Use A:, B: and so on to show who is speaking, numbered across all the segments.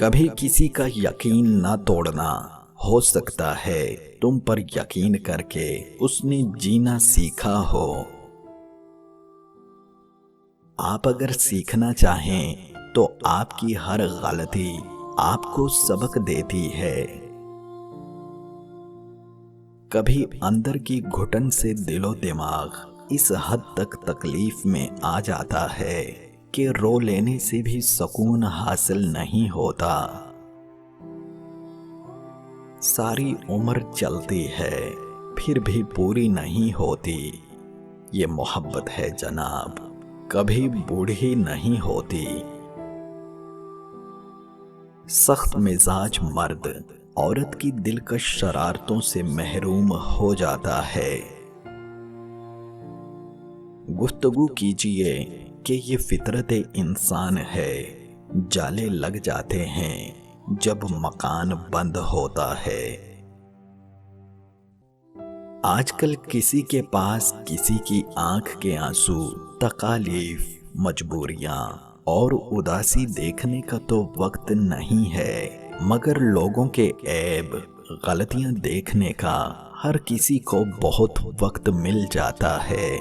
A: کبھی کسی کا یقین نہ توڑنا، ہو سکتا ہے تم پر یقین کر کے اس نے جینا سیکھا ہو۔ آپ اگر سیکھنا چاہیں تو آپ کی ہر غلطی آپ کو سبق دیتی ہے۔ کبھی اندر کی گھٹن سے دل و دماغ اس حد تک تکلیف میں آ جاتا ہے کہ رو لینے سے بھی سکون حاصل نہیں ہوتا۔ ساری عمر چلتی ہے پھر بھی پوری نہیں ہوتی، یہ محبت ہے جناب، کبھی بوڑھی نہیں ہوتی۔ سخت مزاج مرد عورت کی دلکش شرارتوں سے محروم ہو جاتا ہے۔ گفتگو کیجئے کہ یہ فطرت انسان ہے، جالے لگ جاتے ہیں جب مکان بند ہوتا ہے۔ آج کل کسی کے پاس کسی کی آنکھ کے آنسو، تکالیف، مجبوریاں اور اداسی دیکھنے کا تو وقت نہیں ہے، مگر لوگوں کے عیب، غلطیاں دیکھنے کا ہر کسی کو بہت وقت مل جاتا ہے۔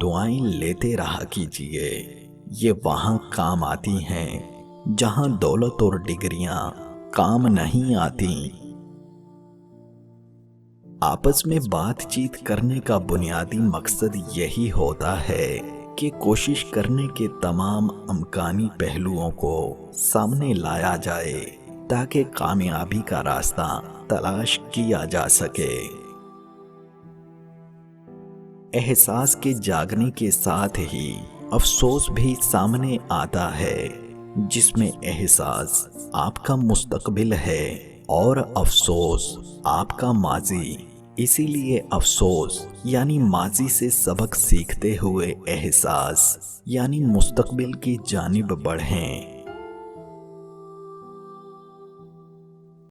A: دعائیں لیتے رہا کیجئے، یہ وہاں کام آتی ہیں جہاں دولت اور ڈگریاں کام نہیں آتی۔ آپس میں بات چیت کرنے کا بنیادی مقصد یہی ہوتا ہے کہ کوشش کرنے کے تمام امکانی پہلوؤں کو سامنے لایا جائے تاکہ کامیابی کا راستہ تلاش کیا جا سکے۔ احساس کے جاگنے کے ساتھ ہی افسوس بھی سامنے آتا ہے، جس میں احساس آپ کا مستقبل ہے اور افسوس آپ کا ماضی۔ اسی لیے افسوس یعنی ماضی سے سبق سیکھتے ہوئے احساس یعنی مستقبل کی جانب بڑھیں۔